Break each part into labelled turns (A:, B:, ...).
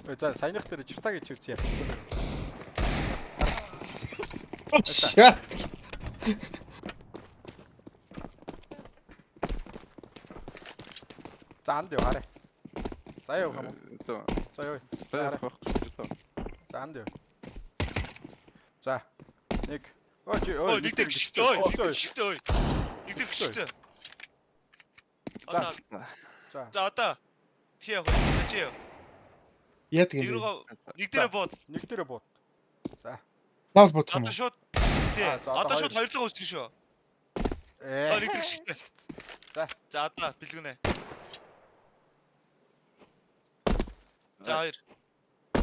A: За саяных дээр жиртаг гэж үзье.
B: Шаа.
A: За анд юу хараа. За юу хам. За юу. За анд юу. За. Нэг.
C: Ой, нэг дээр гიშтэй. Ой, нэг дээр гიშтэй. Ой. Нэг дээр гიშтэй. За одоо. Тхий явах. Чи яв.
B: Яа тийм.
C: Нэг дээрээ бод.
A: Нэг дээрээ бод. За.
B: Лав бодох юм.
C: Одоо шууд. Тий. Одоо шууд хоёрлоо үүсгэн шүү. Нэг дээр гიშтэй. За одоо бэлгүнэ. За хоёр.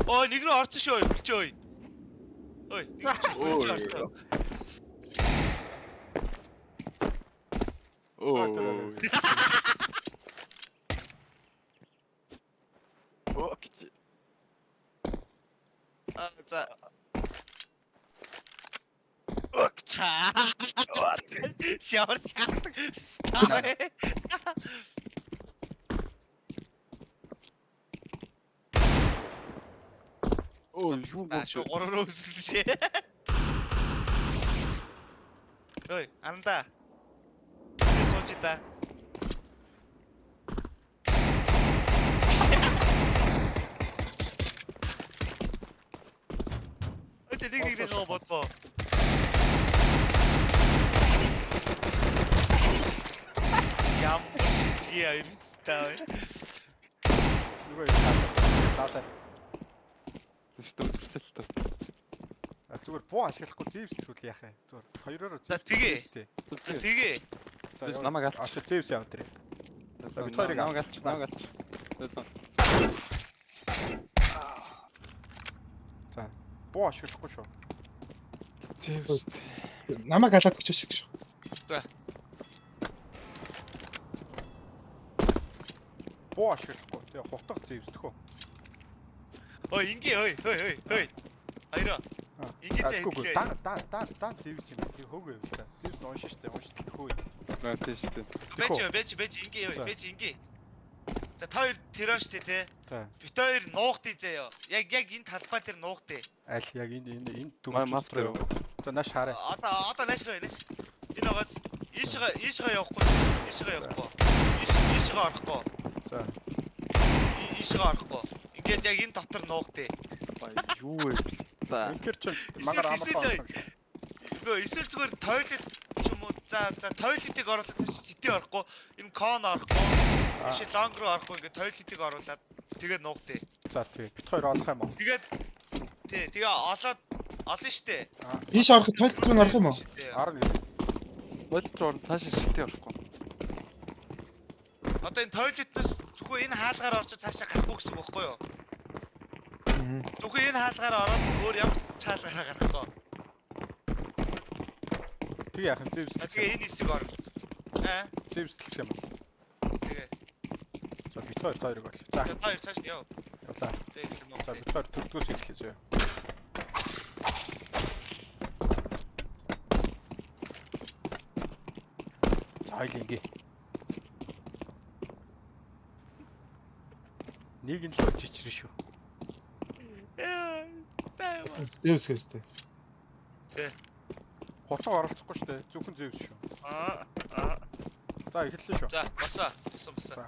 C: Ой, нэг рүү орсон шүү. Хөлчөө. Ой, нэг рүү орсон. За. Шавар шахдаг.
D: юу
C: шүү гороо өсөлшээ. Ой, анда. Тэ сууч та. Ой, нэг бодлоо. Ям шичгээ ирстэй.
A: Юу яа. Таасаа.
D: Столцэлтэй.
A: Зүгээр буу ашиглахгүй зэвсэлхүүл яах вэ? Зүгээр хоёроор
C: зэвсэлтэй. Тэгээ.
D: За намайг алч.
A: Зэвс яав тэр. Бид хоёрыг
D: намайг алч.
A: За. Буу ашиглахгүй шүү.
D: Зэвс.
B: Намайг алаад гэж шүү.
C: За.
A: Буу ашиглахгүй. Тэгээ хутга зэвсдэх үү?
C: Ой, ингээ ой. Хайраа. Ингээ зэвслээ.
A: Да зэвс юм. Тэг хөөгөө юм та. Зэвс нь уншиж штэ. Уншиж хөөе.
D: Тийм штэ.
C: Бэж ингээ ой. Бэж ингээ. За та хоёр тэрэн штэ те.
A: За.
C: Бит хоёр нуугтыг заяа. Яг энэ талбай дээр нуугтыг.
A: Аль яг энэ
D: Мафтер.
A: За нааш хараа.
C: Одоо нааш руу нааш. Энэ гоц ийшээ явахгүй. Ийшээ явахгүй. Ийшээ орохгүй.
A: За.
C: Ийшээ орохгүй. Ингээд яг энэ дотор нуугтыг.
D: Юу вэ?
A: Инкер ч магаар амархан.
C: Эсвэл зүгээр тойлет ч юм уу. За тойлетыг оруулаад цааш сити орохгүй. Энэ кон орохгүй. Ишээ лонг руу орохгүй. Ингээд тойлетыг оруулаад тэгээд нуугтыг.
A: За тий. Бит хоёр олох юм уу?
C: Тэгээд тий. Тэгээ олон штэ.
B: Ийш ороход тойлт руу орох юм уу?
A: Орно.
D: Болтоор цааш сити орохгүй.
C: Одоо энэ тойлетнаас зөвхөн энэ хаалгаар орчод цаашаа гарахгүй гэсэн үг байхгүй юу? Зөвхөн энэ хаалгаар ороод өөр ямар цаалгаараа гарахгүй.
A: Тэг яах вэ?
C: Тэгээ энэ хэсэг орно.
A: Зэвсэлэх юм.
C: Тэгээ.
A: За бит хоёрыг бол.
C: За хоёр цааш яв.
A: Явлаа.
C: Тэгээ юм уу?
A: За бит хоёр төрдгөөс эхлэе зөө. За ингээ. Нэг нь л өччихрээ шүү.
B: Зэвс гэстэй.
C: Тэ.
A: Хотоо оролцохгүй шүү дээ. Зөвхөн зэвс шүү. За эхэллээ шүү.
C: За босоо.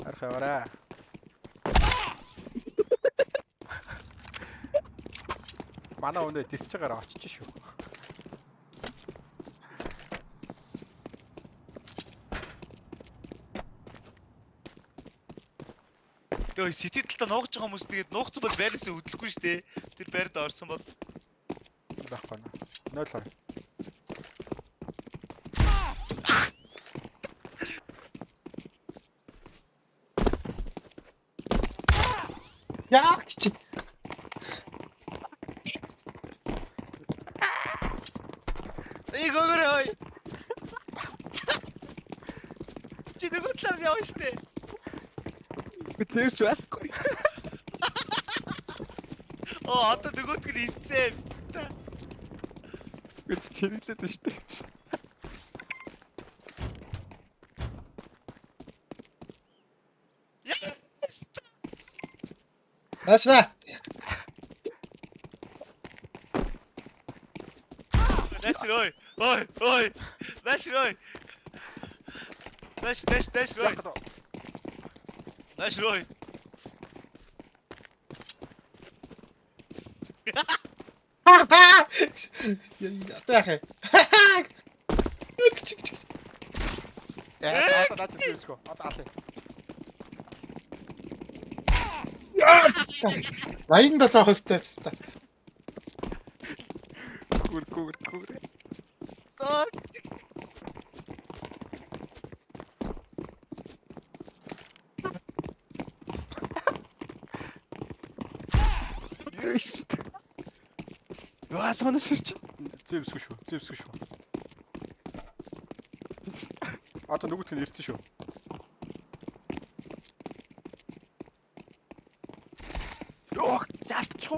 A: Архавараа. Манай өнөө дисчээр очиж шүү.
C: Тэгээ сити талтаа нуугч байгаа хүмүүс тэгээд нуугцсан бол байраас өдлөхгүй шүү дээ. Тэр байрд орсон бол
A: байхгүй наа. 0-2.
B: Яа чи.
C: Игогорой. Чи нөгөө талаар явна штэ.
D: Битнээс ч байхгүй.
C: Одоо нөгөөдг нь ирцээ.
D: гэж тэрэлээд байна шүү дээ.
B: Наашна.
C: Нааш ой. Ой. Нааш ой. Нааш ой. Нааш ой.
B: Одоо яах вэ?
A: Одоо наад зэвсгөө. Одоо аль.
B: Аян 7% тавьста.
D: Гүр. Яа, сонирч.
A: Зэвсгөө шүү. Одоо нөгөөх нь ирсэн шүү.
D: Оо, яачих.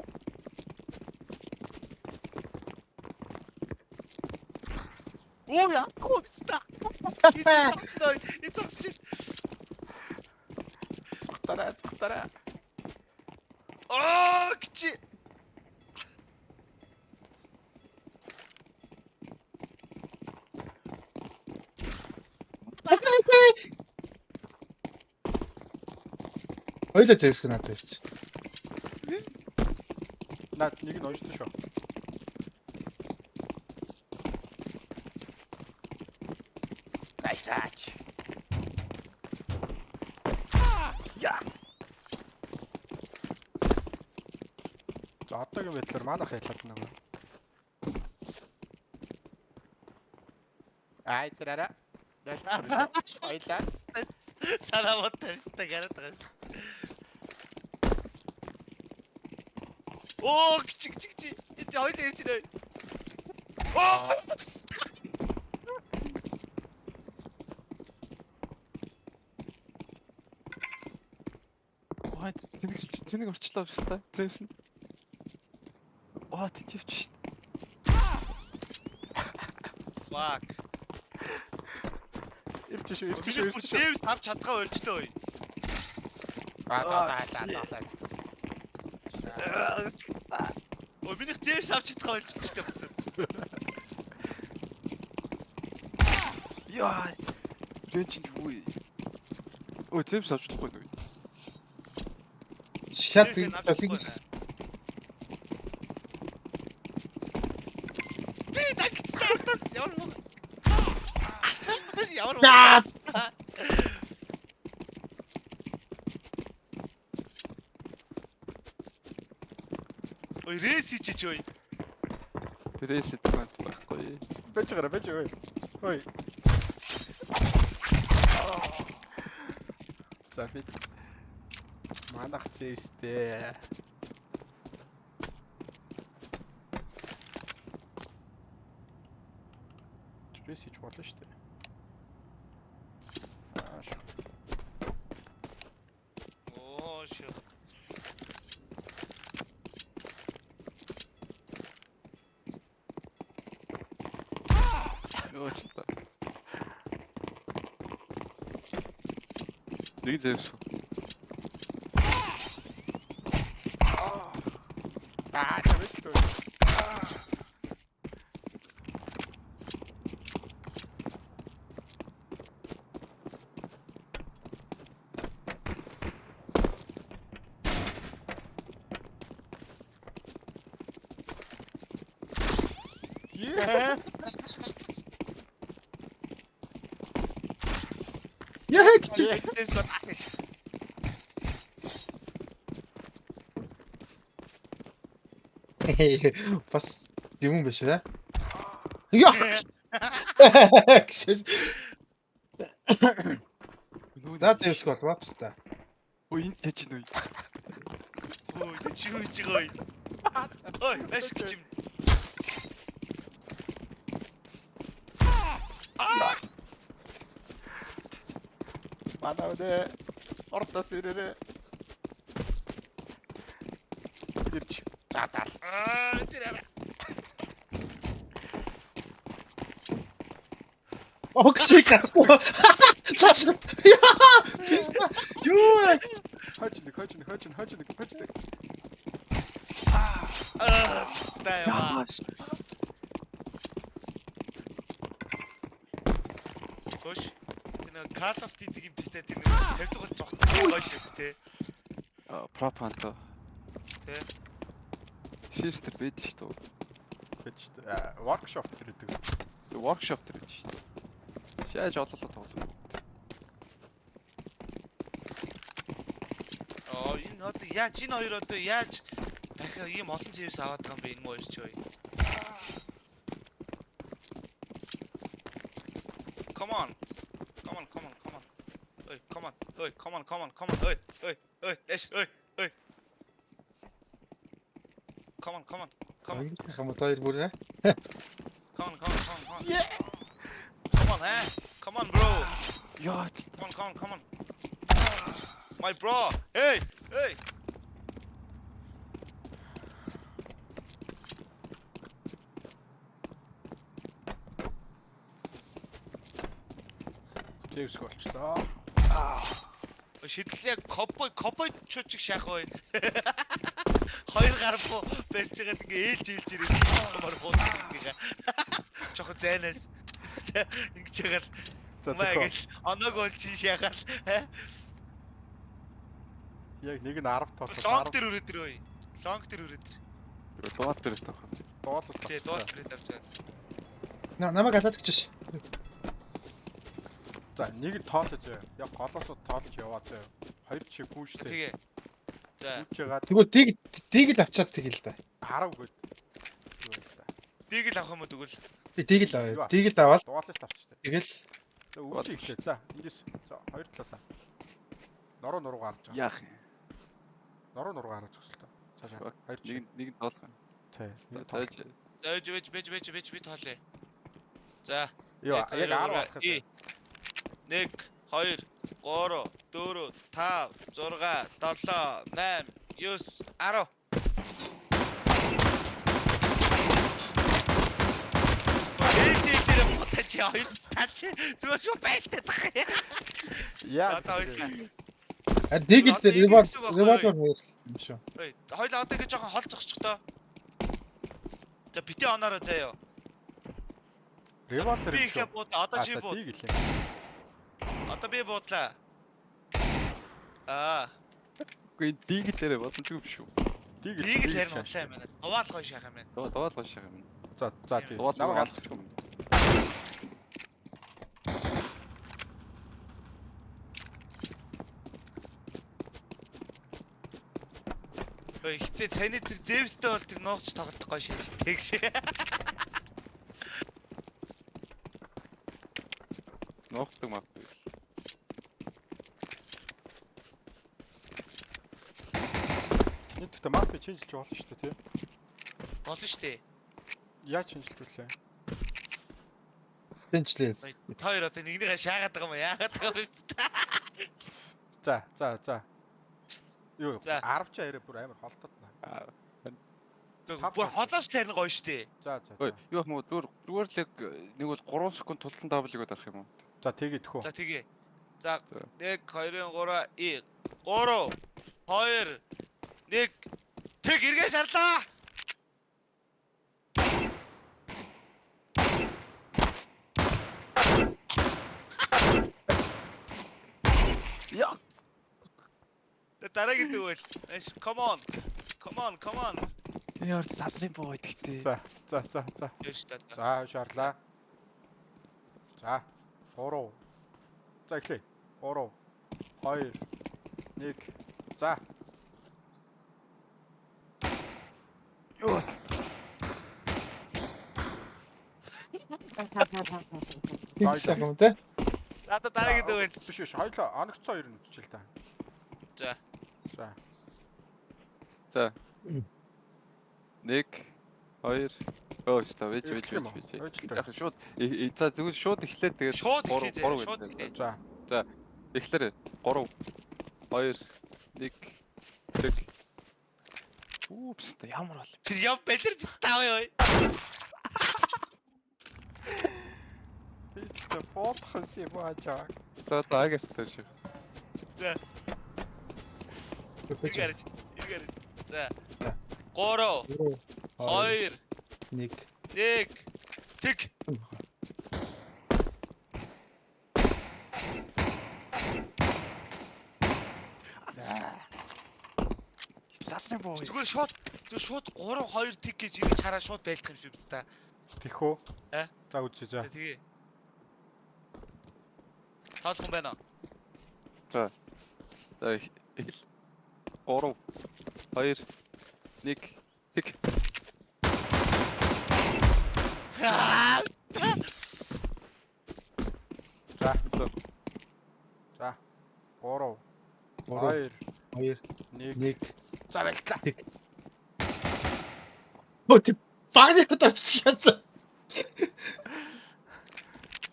C: Оо яах вэ? It's shit.
A: Цухтараа.
C: Аа чи.
B: Ойлоо зэвсгэн надад байж.
A: Наад нэг нь ойсон шүү. Найсаач. За одоогийн байдлаар манах ялаад нэг. Ай тэрара. Ойлаа.
C: Саламат тавьста гараад байгаа шүү. Оо чи. Энд хоёул ирж байна. Оо.
D: Ой, тэнийг орчлоо биш та. Зэвсэн. Оо, тэживч шүү дээ.
C: Fuck.
A: Ирч шүү.
C: Зэвс авч чадгаа ойлчлоо.
A: Аа.
C: Ой минийх зэвс авч чадгаа ойлчихсон шүү дээ буцаад.
D: Яа. Рэнч юу вэ? Ой, зэвс авчлахгүй нөө.
B: Шат
C: Тий, так чартас ямар. Ой рейс хийчих ой.
D: Рейсэт байхгүй.
A: Бэж ой. За бит. Манах зэвстэй. Рейс хийж болно шүү дээ.
C: Оо ших.
D: Ёо чита. Нэг зэвс.
A: Тэрвэстэй.
B: Яах чи?
C: Зэвс гот.
B: Бас юм биш ээ. Яах. Наад зэвсг бол вапста.
D: Ой, энэ яж нөө.
C: Ой чи юу чиг ой. Ой маш гिच юм.
A: Манавдэ ортос ирэрэ. Ирч. Цаатал.
C: Тэр
B: Огшиг гахгүй. Яа! Юу вэ?
A: хойч нэг.
C: Тайва. Кош. Тэр Call of Duty-ийн бистэй тэр тавилгаар зогтсон гоё шиг тий.
D: Пропанто.
C: Тий.
D: Систер бэд шүү дээ.
A: Workshop тэр гэдэг.
D: Workshop тэр гэж шүү дээ. Шааж ололоо тоглоом.
C: Энэ одоо яаж энэ хоёр одоо яаж дахиад ийм олон зэвс аваад байгаа юм бэ энэ муу ирч юу? Come on. Ой, come on. Ой. Эс, ой. Come on.
B: Хамаа таар бүр аа.
C: Come on. Come on, bro.
D: Яа.
C: Come on. My bro. Hey.
A: Зевс болчлоо.
C: Шидлээ копой чучиг шахах бай. Хоёр гарахгүй барьж байгаад ингээ ээлж ирээд сумаар буудгаа. Жохо зайнаас ингэж ягаад маяг оног болж шахаад.
A: Яг нэг нь 10 толгой.
C: Лонг дээр өрөөд өө.
D: Дугаар дээр тах.
A: Дуулал.
C: Тий, дуул спринт авч байгаа.
B: Намайг алаад гэж.
A: За нэг нь тоолж зөө. Яг голоос тоолж яваа зөө. Хоёр чи гүйштэй.
C: Тэгээ. За.
A: Гүйж ягаад
B: Тэгвэл тийг л авчаад тэгэл та.
A: 10 гээд. Юу вэ та?
C: Дийг л авах юм уу тэгвэл?
B: Тийг л аваа. Тийг л аваад
A: Дуулаас тавчтай.
B: тэгэл
A: За үүсэй ихлээ. За эндээс за хоёр талаасаа. Нуруу гарч байгаа.
D: Яах юм.
A: Нуруу гарч өсөлтөө. Цаашаа. Хоёр чи.
D: Нэг тоолох юм.
A: Тий.
D: Зааж.
C: За бэж би тоолъё. За.
A: Юу яг 10 болох юм.
C: 1 2 3 4 5 6 7 8 9 10 Ээлжээр ботач хоёр тач зүгээр шүү байлтаад байгаа.
A: Яа.
C: Одоо хоёлаа.
B: дийг л револвер юм шүү.
C: Ой, хоёлаа одоо ингэ жоохон хол зогсчихдоо. За бити онороо заяа.
A: Револвер.
C: Би ихэ бууд одоо чи бууд.
A: Тийг гэлээ.
C: Одоо би буудлаа.
D: Үгүй дийг дээр боломжгүй биш үү?
C: Лиг л харин уцаа юм байна. Дуваалгой шахах юм байна.
D: Дуваалгой шахах юм.
A: За тий.
D: Дуваалгой
A: Намайг
D: алчих юм.
C: Ой, ихтэй цайны тэр зевстэй бол тэр нуугч тоглох гоё шээ. Тэгш.
D: Ногтдаг магадгүй.
A: Нийтдээ мап ченжилж болно шүү дээ тий.
C: Болно штэ.
A: Яаж ченжилж вүлээ?
B: Тэнчлээ.
C: Та хоёр одоо нэгнийгээ шаагаад байгаа юм уу? Яагаад байгаа юм бэ?
A: За. Юу 10 ч арай бүр амар холтод наа.
C: Бүр холоос тарин гоё штэ.
A: За.
D: Ой, юу юм уу? Зүгээр л яг нэг бол 3 секунд тулсан W-г дарах юм уу?
A: За тэгээд хөө.
C: За тэгээ. За 1 2 3 и 3 2 1 тэг эргээ шарлаа.
D: Яа.
C: Дараагийн дүүл. Come on.
D: Яар лалрын боо гэдэгтэй.
A: За.
C: Ёш та.
A: За шаарлаа. За 3. За эхлэе. 3 2 1 за.
D: Юу.
B: Тийг шахам те.
C: За дараагийн дүүл.
A: Биш хоёлоо оногцсон хоёр нь үтчихэл та.
C: За.
D: За. 1 2 Өөстөө вэж. Яг шууд за зүгээр шууд эхлээд тэгээд
C: Шууд эхлэе.
D: За. Эхлэрээ 3 2 1 тэг. Упс та ямар бол.
C: Тэр яв балер бис таавь ой.
A: Тэ бодхос юм аажаа.
D: За даагийн хатаж шиг.
C: За.
B: Өгөөч.
C: Иргэрч. За.
B: За.
C: 3 2
B: 1.
C: 1 тэг.
D: Ласны боо.
C: Зүгээр шууд 3 2 тэг гэж ингэж хараа шууд байлдах юм шиг юм та.
A: Тэхүү.
C: А?
A: За үзье за.
C: За тэгээ. Таалхан байна.
D: За. За их 3 2 1 тэг.
C: Аа!
A: За. За. 3 2
B: 2
A: 1
B: 1.
A: За байлтлаа.
B: Өө ти багны хатаач шатсан.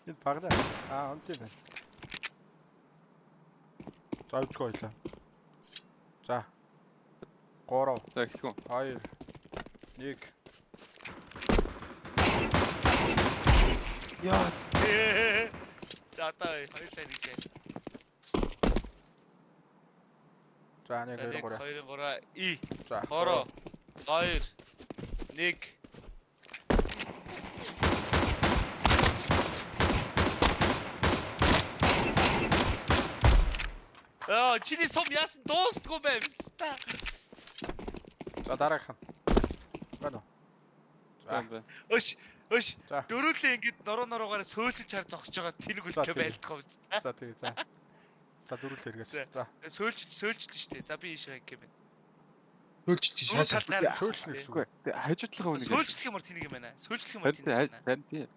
A: Энэ багнаа. Онтой байна. За үзгүй ойлаа. За. 3
D: За ихсгүн.
A: 2 1
D: Яа.
C: За одоо хоёулаа нэг.
A: За 1 2 3.
C: 2 3 и.
A: За.
C: 3 2 1 чиний сум яасан дуустгүй байв та.
A: За дараагийнх нь. Байна уу? За.
C: Өш
A: За.
C: дөрүлээ ингэж нуруугаар сөөлж чар зогсож байгаа тэр
A: За,
C: гүлтэй
A: тийм.
C: байлдах юм та.
A: За тэгээ за. За дөрүл хэрэгээс. За.
C: Сөөлж штэ. За би ийшээ гэх юм байна.
B: Хөлч
C: Дөрөв
B: шааш.
C: талд гараад
A: Сөөлснө гэсэн үг.
D: Үгүй. Хажуудлага үнэ.
C: сөөлжлөх юмар тэнийг юм байна. Сөөлжлөх юмар тэнийг юм байна.
D: Харин тийм.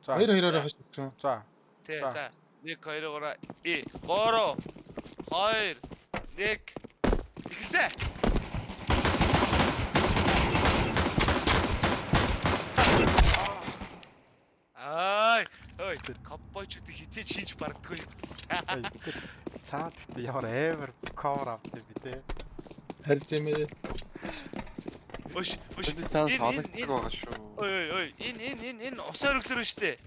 A: За.
B: 2-2-оор хашсан.
A: За.
C: Тий,
A: За.
C: за. 1 2 3 и 3 2 1 ихсэ. Ай, ой, каппочтой хитээ чинж бардггүй юм.
A: Цаад гэдэг ямар амар cover авдаг би те.
B: Харин тийм ээ.
C: Өш.
D: Би таа санагддаг байгаа шүү.
C: Ой, энэ ус ориглоор штэ.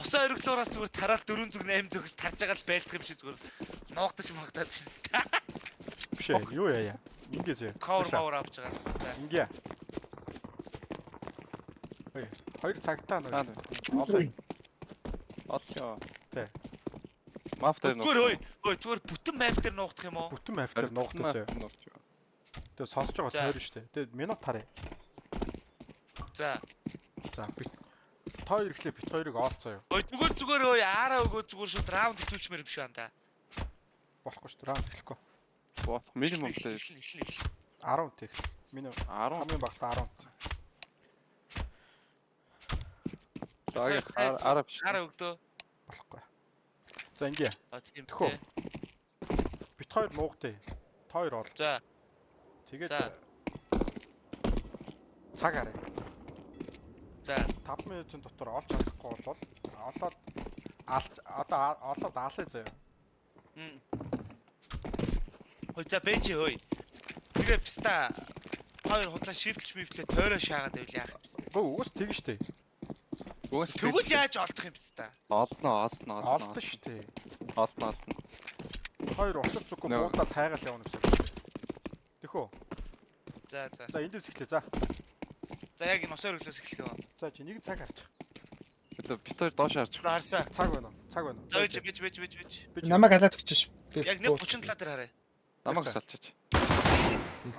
C: Ус ориглоораас зүгээр тараал 4 зүг 8 зүгс тарж байгаа л байлдах юм шиг зүгээр нуугдаж магтаад байна.
A: Биш ээ. Юу яа. Ингээс яа.
C: Cover авч байгаа юм.
A: Ингээ. Ой, 2 цагтаа
D: Аа.
A: нөө. Олоо.
D: Олё.
A: Тий.
D: Мафтер нөө.
C: Ой, зүгээр бүтэн майп дээр нуугдах юм уу?
A: Бүтэн майфтер нуугдаж заяа. Тэгээ сонсож байгаа
C: За.
A: тойр штэ. Тэгээ минут харъя.
C: За.
A: За бит. Тойр ихлэ бит хоёрыг оолцоо юу.
C: Ой, зүгээр ой аараа өгөө зүгээр шууд раунд хэлүүлчмээр юм шүү анда.
A: Болохгүй штэ. Раунд эхлэхгүй.
D: Боо минимум л
C: 10
A: 10 тех. Минут
D: 10.
A: хамгийн багтаа 10.
D: Заагийн арав биш.
C: Аараа өгдөө.
A: Болохгүй. За ингээ.
C: Тийм
A: Тэхүү.
C: тий.
A: Бит хоёр нуугдээ. Тойр ол.
C: За.
A: Тэгээд
C: За.
A: цаг арай.
C: За.
A: 5 минутын дотор олж чадахгүй бол олоод одоо олоод аалаа заяа.
C: Хой за бэж хой. Тэгээ пста хоёр худлаа шифтлж мифлээ тойроо шаагаад байл яах юм бэ?
A: Гөө уус тэг штэ.
C: Тэгвэл яаж олдох юм пста?
D: Олно.
A: Олдсон штэ.
D: Олно.
A: Хоёр усал зүггүй
D: Нөө.
A: буудаад хайгаал явна гэсэн үг. Тэхүү.
C: За.
A: За эндээс эхлэе. За.
C: За яг энэ усаар өглөөс эхлэх юм.
A: За чи нэг цаг харчих.
D: Бит хоёр доош харчих.
C: За харсаа.
A: Цаг байна уу? Цаг байна уу?
C: За бэж.
B: Намайг халаад өгч.
C: Яг 1:37 дээр харъя.
D: Намайг салчаач.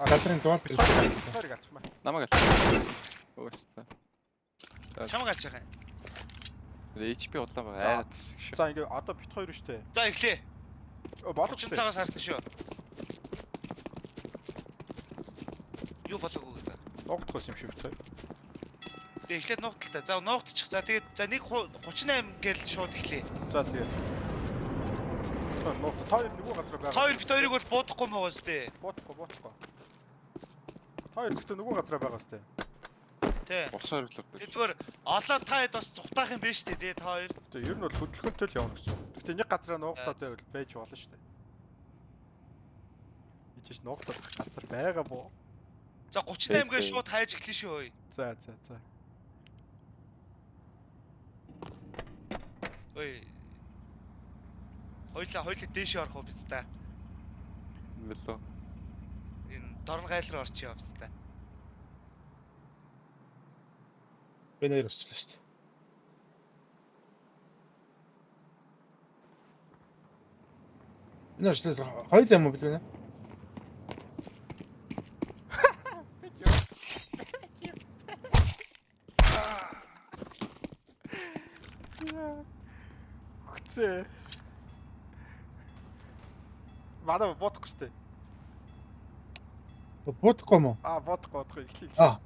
B: Галдрын дуул.
A: Тойрыг алчих маа.
D: Намайг салчаач. Өөстөө.
C: Чамаг алж байгаа юм.
D: HP удлаа байгаа. Айц.
A: За ингээ одоо бит хоёр штэ.
C: За эхлэе.
A: Болов штэ.
C: 37-аас харсан шүү. Юу болоогүй гэдэг.
A: Нуугдах юм шиг бит хоёр.
C: Тэгээ эхлээд нуугдал та. За нуугдчих. За тэгээд за 1:38 гээл шууд эхлэе.
A: За тэгээд. Нуугдах. Тойр нөгөө газар байгаа.
C: Хоёр бит хоёрыг бол буудахгүй маа сте.
A: Буудахгүй. Тойр гэхдээ нөгөө газар байгаа штэ.
C: Тэ.
D: Усаар өглөө.
C: Тэг зүгээр олоо та хэд бас цухтаах юм биш үү те та хоёр.
A: Тэгээ ер нь бол хөдөлгөөнтэй л явна гэсэн. Гэхдээ нэг газараа нуугдаа зайвал байж болно штэ. Ичж нуугдах газар байгаа боо.
C: За 38 гээ шууд хайж эхлэв шүү.
A: За.
C: Ой. Хоёлаа дээшээ орох уу биз та?
D: Мэлээ.
C: Энэ дорн гайл руу орчих юм биз та?
B: Би нэр өсчлээ шүү дээ. Энэ ч хоёр юм уу билээ нэ?
A: Хүчээ. Манай бодохгүй шүү дээ.
B: Бодохгүй юм уу?
A: Бодохгүй эхлэе.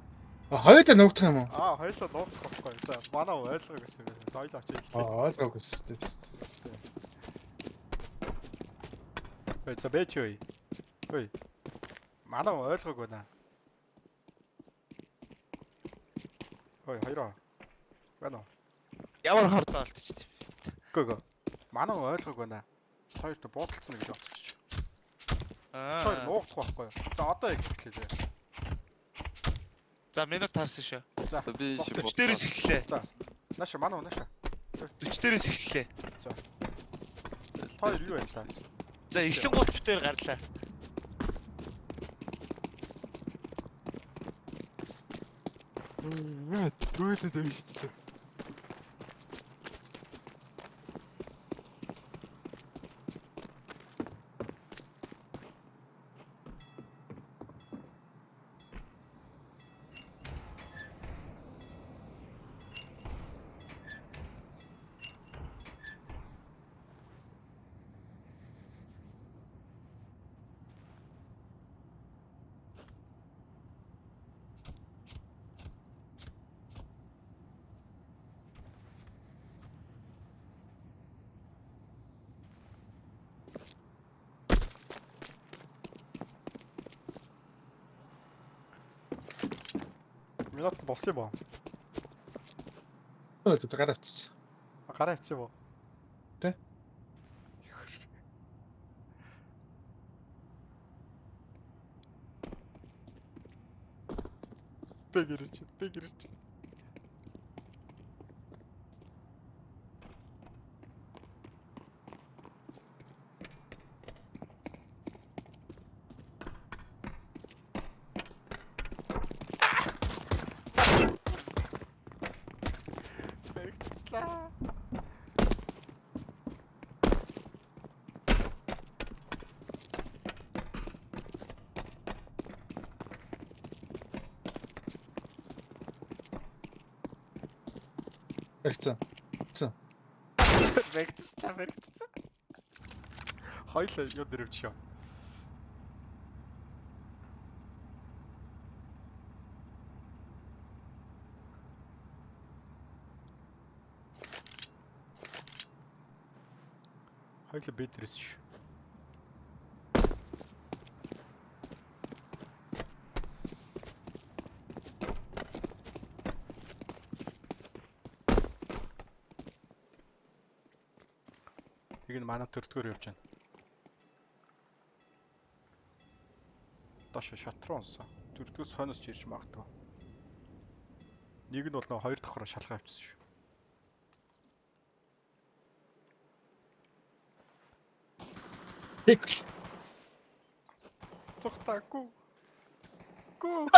B: Хоёулаа нуугдах юм уу?
A: Хоёулаа нуугдах байхгүй. За манай ойлгоо гэсэн юм. Хоёулаа очиж эхлэе.
B: Ойлгоогүй шүү дээ.
A: Ой, за бэж юу? Ой. Манай ойлгоог байна. Ой, хоёроо. Байна уу?
C: Ямар хордоо алдчихв.
A: Гөө. Манай ойлгоог байна. Хоёрт буудалцсан гэж бодчих. Хоёр нуугдах байхгүй. За одоо эхлэе.
C: За минут таарсан шүү.
A: За
D: Би
C: 40 дээрээс эхэллээ.
A: За. Нааша манай нааша.
C: 40 дээрээс эхэллээ.
A: Хоёр юу байлаа?
C: За эхлэн гут битээр гарлаа.
D: Дөрөвдөө дэвшсэн.
A: Минут болсон юм уу?
B: Ой, тэ гараач.
A: Гараа хийсэн юм уу?
B: Тэ. Бэгэрч. Бэгэрчлээ. Эргэцэн.
A: Бэгэрчлээ. Хоёлаа юу дэрвч юм. Хоёлаа бэдрээс шүү. Тэг нь манай төрдгөр явж байна. Доош шатруу унсан. Төрдгөөс хойноос ч ирж магадгүй. Нэг нь бол нөө хоёр давхраа шалгаа авчихсан шүү.
B: Хик.
A: Цогтаагүй. Гүү.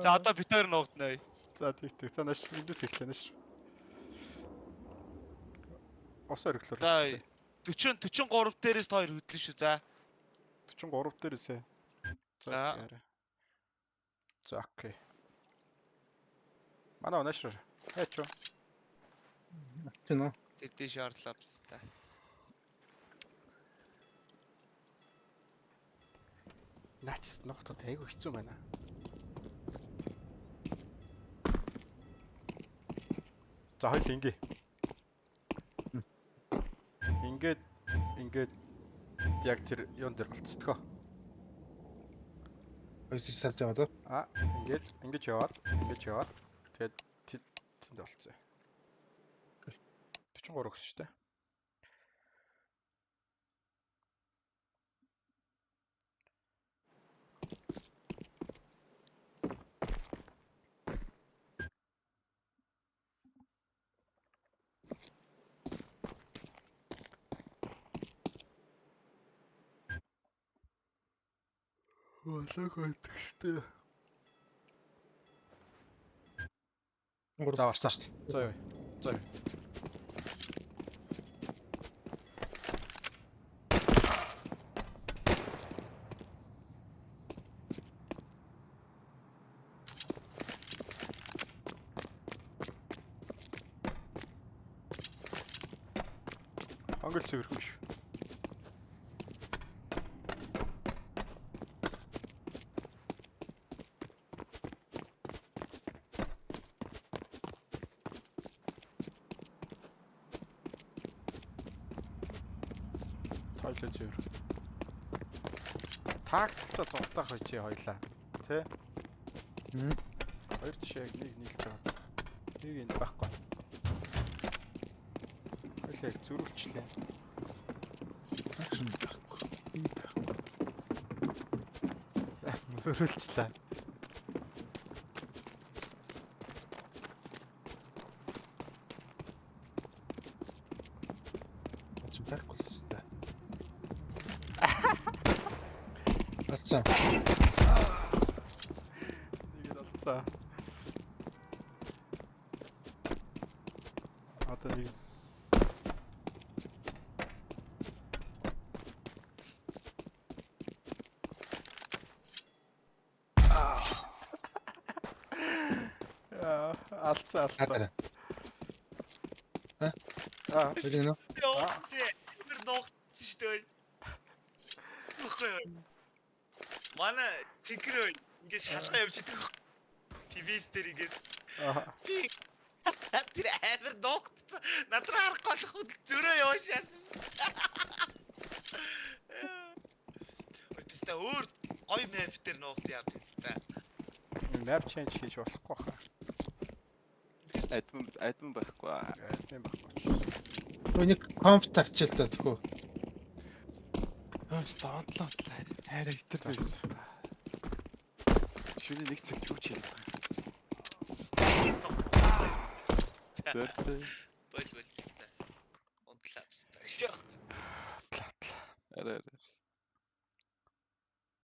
C: За одоо бид хоёр нуугднаа.
A: За тийм. За нааш эндээс эхлэе нааш. Ос өргөлөөр.
C: За 43 дээрээс хоёр хөдлөн шүү. За
A: 43 дээрээсээ.
C: За.
A: За окей. Манай нааш. Хаач юу?
B: Тэнэ.
C: тэр дээш орлоо биз та.
A: Наач ногтод айгу хэцүү байна. За хоёул ингээ. Ингээд яг тэр юун дээр болцдгоо.
B: Өсөж салж яваад.
A: Ингэж яваад. Тэгээд тэнд болцсон. 43 гэсэн шүү дээ. Болог байдагчтэй.
B: Гур.
A: За барцаа шүү дээ. Зөө юу. Зөө юу. Англ цэвэрхэн шүү. Тойлоо цэвэр. Тактикта зогтоох байж хоёлаа. Тэ? Хоёр тишээ яг нэг нийлж байгаа. Нэг энд байхгүй. Хоёлаа яг зөрүүлчлээ.
B: Акшн байхгүй.
A: Зөрүүлчлээ.
B: Чи байхгүй л хэвээр. Алцсан.
A: Нэг л алцаа. Одоо нэг алцаа.
B: Бид нэ.
C: Ямар ногтсон шүү дээ. Үгүй ээ. Манай цэгрөө ингээд шалгаа явж идэг. ТВс дээр ингээд. Би тэр амар ногтсон. Надраа харах голох зөрөө яваашаасан. Ой писта өөр гой мэп дээр ногт яа писта.
A: Map change хийж болохгүй хаа.
D: Админ байхгүй.
A: Тийм байхгүй.
B: Өө нэг комп тарчил та тэхүү.
D: Стаантлаа. Хайраа хитэр байсан. Шүний нэг цаг юу ч хийх.